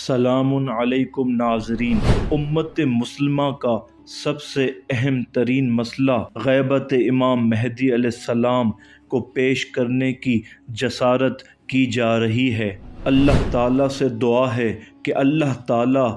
السلام علیکم ناظرین، امت مسلمہ کا سب سے اہم ترین مسئلہ غیبت امام مہدی علیہ السلام کو پیش کرنے کی جسارت کی جا رہی ہے۔ اللہ تعالیٰ سے دعا ہے کہ اللہ تعالیٰ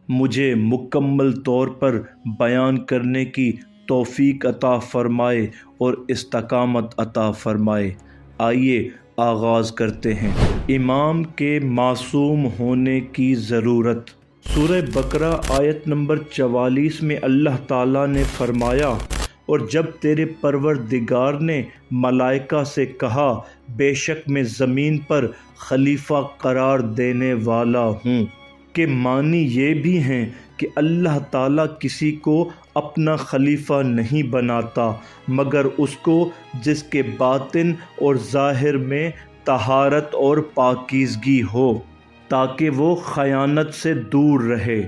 مجھے مکمل طور پر بیان کرنے کی توفیق عطا فرمائے اور استقامت عطا فرمائے۔ آئیے آغاز کرتے ہیں۔ امام کے معصوم ہونے کی ضرورت۔ سورہ بقرہ آیت نمبر 44 میں اللہ تعالیٰ نے فرمایا، اور جب تیرے پروردگار نے ملائکہ سے کہا، بے شک میں زمین پر خلیفہ قرار دینے والا ہوں، کہ معنی یہ بھی ہیں کہ اللہ تعالیٰ کسی کو اپنا خلیفہ نہیں بناتا مگر اس کو جس کے باطن اور ظاہر میں طہارت اور پاکیزگی ہو، تاکہ وہ خیانت سے دور رہے۔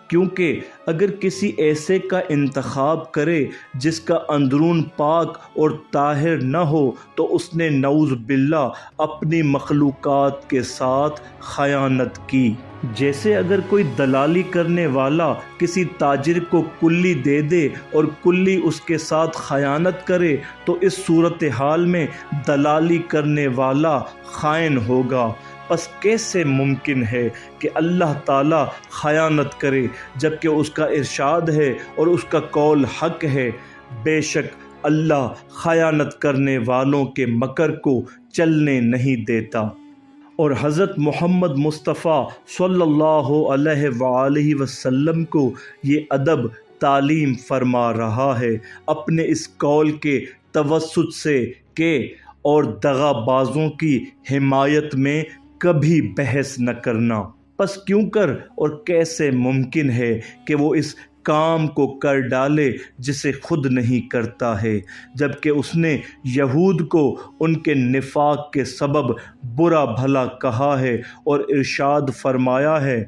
کیونکہ اگر کسی ایسے کا انتخاب کرے جس کا اندرون پاک اور طاہر نہ ہو تو اس نے نعوذ باللہ اپنی مخلوقات کے ساتھ خیانت کی۔ جیسے اگر کوئی دلالی کرنے والا کسی تاجر کو کلی دے دے اور کلی اس کے ساتھ خیانت کرے تو اس صورتحال میں دلالی کرنے والا خائن ہوگا۔ پس کیسے ممکن ہے کہ اللہ تعالیٰ خیانت کرے جبکہ اس کا ارشاد ہے اور اس کا قول حق ہے؟ بے شک اللہ خیانت کرنے والوں کے مکر کو چلنے نہیں دیتا۔ اور حضرت محمد مصطفیٰ صلی اللہ علیہ وآلہ وسلم کو یہ ادب تعلیم فرما رہا ہے اپنے اس قول کے توسط سے کہ اور دغا بازوں کی حمایت میں کبھی بحث نہ کرنا۔ پس کیوں کر اور کیسے ممکن ہے کہ وہ اس کام کو کر ڈالے جسے خود نہیں کرتا ہے، جبکہ اس نے یہود کو ان کے نفاق کے سبب برا بھلا کہا ہے اور ارشاد فرمایا ہے،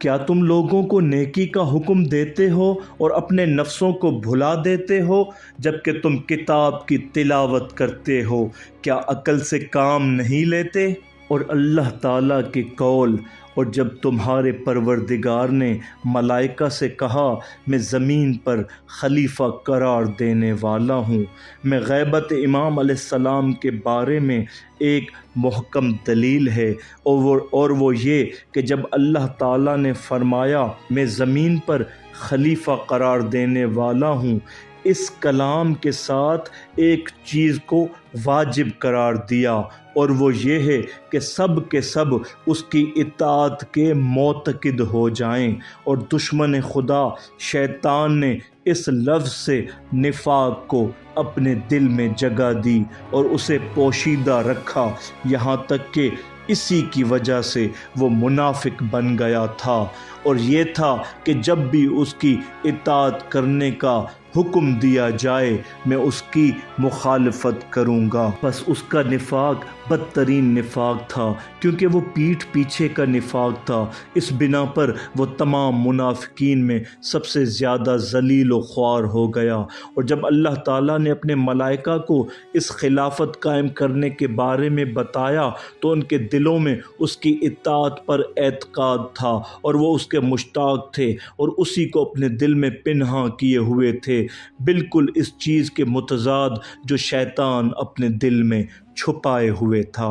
کیا تم لوگوں کو نیکی کا حکم دیتے ہو اور اپنے نفسوں کو بھلا دیتے ہو جبکہ تم کتاب کی تلاوت کرتے ہو؟ کیا عقل سے کام نہیں لیتے؟ اور اللہ تعالیٰ کے قول، اور جب تمہارے پروردگار نے ملائکہ سے کہا، میں زمین پر خلیفہ قرار دینے والا ہوں، میں غیبت امام علیہ السلام کے بارے میں ایک محکم دلیل ہے، اور وہ یہ کہ جب اللہ تعالیٰ نے فرمایا میں زمین پر خلیفہ قرار دینے والا ہوں، اس کلام کے ساتھ ایک چیز کو واجب قرار دیا، اور وہ یہ ہے کہ سب کے سب اس کی اطاعت کے معتقد ہو جائیں۔ اور دشمن خدا شیطان نے اس لفظ سے نفاق کو اپنے دل میں جگہ دی اور اسے پوشیدہ رکھا، یہاں تک کہ اسی کی وجہ سے وہ منافق بن گیا تھا، اور یہ تھا کہ جب بھی اس کی اطاعت کرنے کا حکم دیا جائے میں اس کی مخالفت کروں گا۔ بس اس کا نفاق بدترین نفاق تھا، کیونکہ وہ پیٹھ پیچھے کا نفاق تھا۔ اس بنا پر وہ تمام منافقین میں سب سے زیادہ ذلیل و خوار ہو گیا۔ اور جب اللہ تعالیٰ نے اپنے ملائکہ کو اس خلافت قائم کرنے کے بارے میں بتایا تو ان کے دلوں میں اس کی اطاعت پر اعتقاد تھا، اور وہ اس کے مشتاق تھے اور اسی کو اپنے دل میں پنہاں کیے ہوئے تھے، بالکل اس چیز کے متضاد جو شیطان اپنے دل میں چھپائے ہوئے تھا۔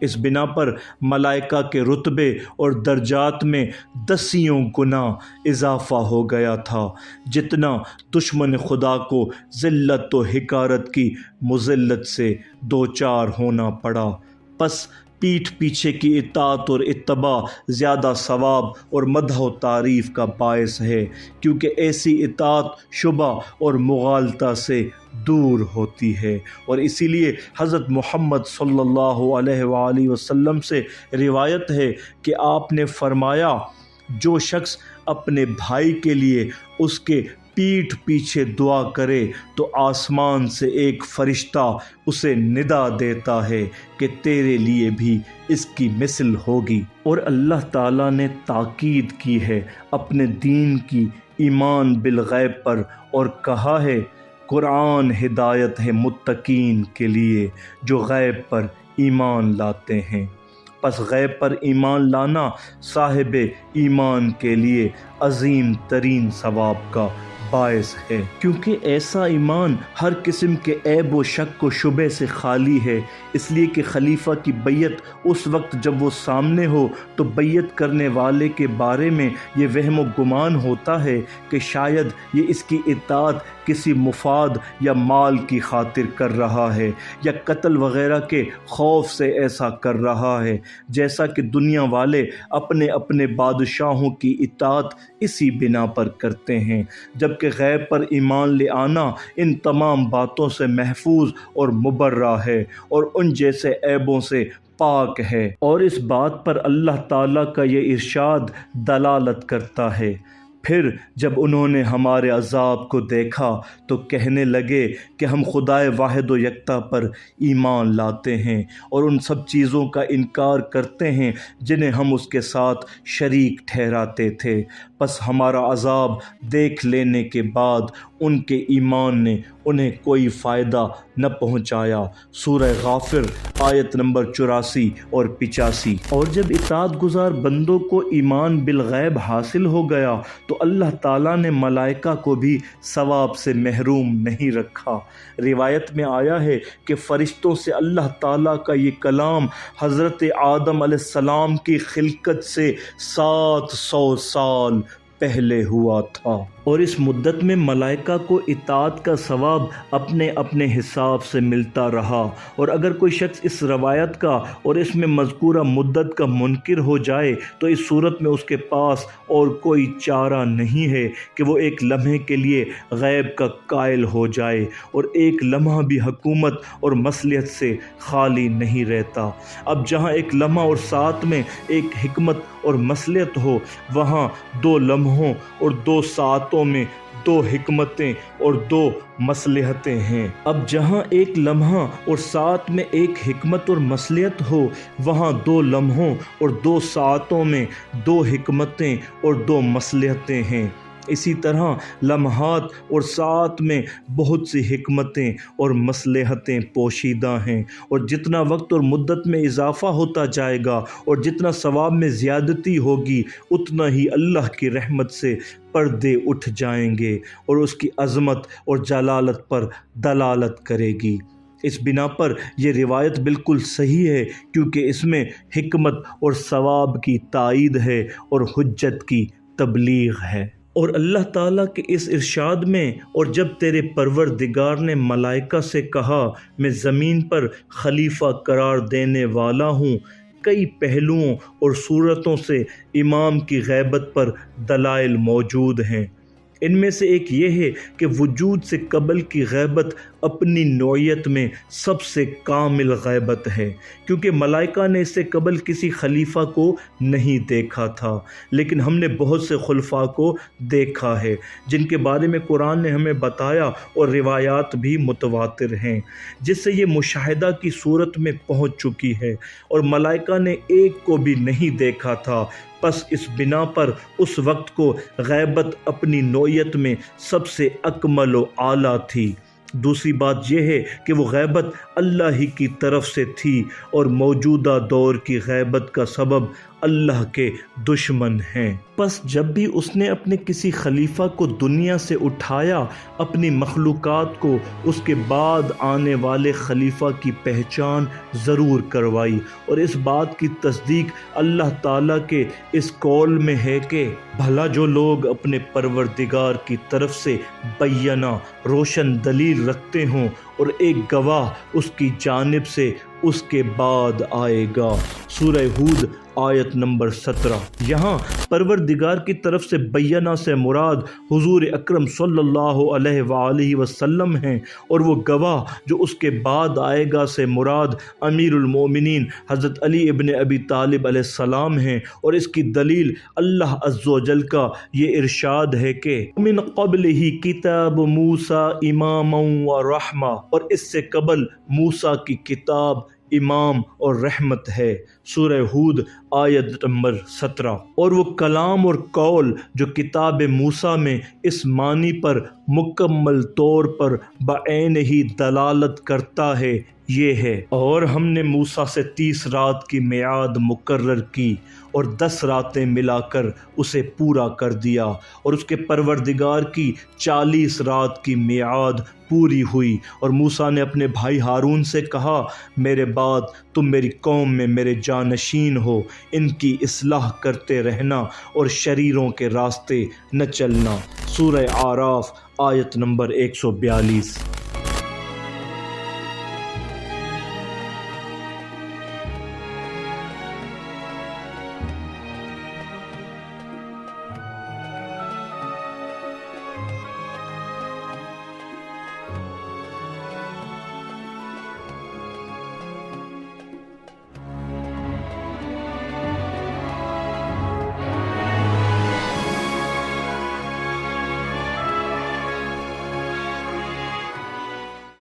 اس بنا پر ملائکہ کے رتبے اور درجات میں 10 گنا اضافہ ہو گیا تھا، جتنا دشمن خدا کو ذلت و حقارت کی مذلت سے دوچار ہونا پڑا۔ پس پیٹھ پیچھے کی اطاعت اور اتباع زیادہ ثواب اور مدح و تعریف کا باعث ہے، کیونکہ ایسی اطاعت شبہ اور مغالطہ سے دور ہوتی ہے۔ اور اسی لیے حضرت محمد صلی اللہ علیہ وآلہ وسلم سے روایت ہے کہ آپ نے فرمایا، جو شخص اپنے بھائی کے لیے اس کے پیٹھ پیچھے دعا کرے تو آسمان سے ایک فرشتہ اسے ندا دیتا ہے کہ تیرے لیے بھی اس کی مثل ہوگی۔ اور اللہ تعالیٰ نے تاکید کی ہے اپنے دین کی ایمان بالغیب پر، اور کہا ہے، قرآن ہدایت ہے متقین کے لیے جو غیب پر ایمان لاتے ہیں۔ پس غیب پر ایمان لانا صاحب ایمان کے لیے عظیم ترین ثواب کا باعث ہے، کیونکہ ایسا ایمان ہر قسم کے عیب و شک و شبہ سے خالی ہے، اس لیے کہ خلیفہ کی بیعت اس وقت جب وہ سامنے ہو تو بیعت کرنے والے کے بارے میں یہ وہم و گمان ہوتا ہے کہ شاید یہ اس کی اطاعت کسی مفاد یا مال کی خاطر کر رہا ہے یا قتل وغیرہ کے خوف سے ایسا کر رہا ہے، جیسا کہ دنیا والے اپنے اپنے بادشاہوں کی اطاعت اسی بنا پر کرتے ہیں، جبکہ غیب پر ایمان لے آنا ان تمام باتوں سے محفوظ اور مبرہ ہے اور ان جیسے عیبوں سے پاک ہے۔ اور اس بات پر اللہ تعالیٰ کا یہ ارشاد دلالت کرتا ہے، پھر جب انہوں نے ہمارے عذاب کو دیکھا تو کہنے لگے کہ ہم خدائے واحد و یکتا پر ایمان لاتے ہیں اور ان سب چیزوں کا انکار کرتے ہیں جنہیں ہم اس کے ساتھ شریک ٹھہراتے تھے، پس ہمارا عذاب دیکھ لینے کے بعد ان کے ایمان نے انہیں کوئی فائدہ نہ پہنچایا۔ سورہ غافر آیت نمبر 84 اور 85۔ اور جب اطاعت گزار بندوں کو ایمان بالغیب حاصل ہو گیا تو اللہ تعالیٰ نے ملائکہ کو بھی ثواب سے محروم نہیں رکھا۔ روایت میں آیا ہے کہ فرشتوں سے اللہ تعالیٰ کا یہ کلام حضرت آدم علیہ السلام کی خلقت سے 700 سال پہلے ہوا تھا، اور اس مدت میں ملائکہ کو اطاعت کا ثواب اپنے اپنے حساب سے ملتا رہا، اور اگر کوئی شخص اس روایت کا اور اس میں مذکورہ مدت کا منکر ہو جائے تو اس صورت میں اس کے پاس اور کوئی چارہ نہیں ہے کہ وہ ایک لمحے کے لیے غیب کا قائل ہو جائے، اور ایک لمحہ بھی حکومت اور مصلحت سے خالی نہیں رہتا۔ اب جہاں ایک لمحہ اور ساتھ میں ایک حکمت اور مصلحت ہو، وہاں 2 لمحوں اور 2 ساعتوں میں 2 حکمتیں اور 2 مصلحتیں ہیں۔ اب جہاں ایک لمحہ اور ساتھ میں ایک حکمت اور مصلحت ہو، وہاں 2 لمحوں اور 2 ساعتوں میں 2 حکمتیں اور 2 مصلحتیں ہیں۔ اسی طرح لمحات اور ساعت میں بہت سی حکمتیں اور مصلحتیں پوشیدہ ہیں، اور جتنا وقت اور مدت میں اضافہ ہوتا جائے گا اور جتنا ثواب میں زیادتی ہوگی، اتنا ہی اللہ کی رحمت سے پردے اٹھ جائیں گے اور اس کی عظمت اور جلالت پر دلالت کرے گی۔ اس بنا پر یہ روایت بالکل صحیح ہے، کیونکہ اس میں حکمت اور ثواب کی تائید ہے اور حجت کی تبلیغ ہے۔ اور اللہ تعالیٰ کے اس ارشاد میں، اور جب تیرے پروردگار نے ملائکہ سے کہا میں زمین پر خلیفہ قرار دینے والا ہوں، کئی پہلوؤں اور صورتوں سے امام کی غیبت پر دلائل موجود ہیں۔ ان میں سے ایک یہ ہے کہ وجود سے قبل کی غیبت اپنی نوعیت میں سب سے کامل غیبت ہے، کیونکہ ملائکہ نے اس سے قبل کسی خلیفہ کو نہیں دیکھا تھا، لیکن ہم نے بہت سے خلفاء کو دیکھا ہے جن کے بارے میں قرآن نے ہمیں بتایا اور روایات بھی متواتر ہیں، جس سے یہ مشاہدہ کی صورت میں پہنچ چکی ہے، اور ملائکہ نے ایک کو بھی نہیں دیکھا تھا، پس اس بنا پر اس وقت کو غیبت اپنی نوعیت میں سب سے اکمل و اعلیٰ تھی۔ دوسری بات یہ ہے کہ وہ غیبت اللہ ہی کی طرف سے تھی، اور موجودہ دور کی غیبت کا سبب اللہ کے دشمن ہیں۔ پس جب بھی اس نے اپنے کسی خلیفہ کو دنیا سے اٹھایا، اپنی مخلوقات کو اس کے بعد آنے والے خلیفہ کی پہچان ضرور کروائی، اور اس بات کی تصدیق اللہ تعالیٰ کے اس قول میں ہے کہ بھلا جو لوگ اپنے پروردگار کی طرف سے بینہ روشن دلیل رکھتے ہوں اور ایک گواہ اس کی جانب سے اس کے بعد آئے گا۔ سورہ ہود آیت نمبر 17۔ یہاں پروردگار کی طرف سے بینہ سے مراد حضور اکرم صلی اللہ علیہ وآلہ وسلم ہیں، اور وہ گواہ جو اس کے بعد آئے گا سے مراد امیر المومنین حضرت علی ابن ابی طالب علیہ السلام ہیں، اور اس کی دلیل اللہ عز و جل کا یہ ارشاد ہے کہ من قبلہ کتاب موسیٰ اماما و رحمہ، اور اس سے قبل موسیٰ کی کتاب امام اور رحمت ہے۔ سورہ ہود آیت نمبر 17۔ اور وہ کلام اور قول جو کتاب موسیٰ میں اس معنی پر مکمل طور پر بعین ہی دلالت کرتا ہے یہ ہے، اور ہم نے موسیٰ سے 30 رات کی میعاد مقرر کی اور 10 راتیں ملا کر اسے پورا کر دیا، اور اس کے پروردگار کی 40 رات کی میعاد پوری ہوئی۔ اور موسیٰ نے اپنے بھائی ہارون سے کہا، میرے بعد تم میری قوم میں میرے جانشین ہو، ان کی اصلاح کرتے رہنا اور شریروں کے راستے نہ چلنا۔ سورہ اعراف آیت نمبر 142۔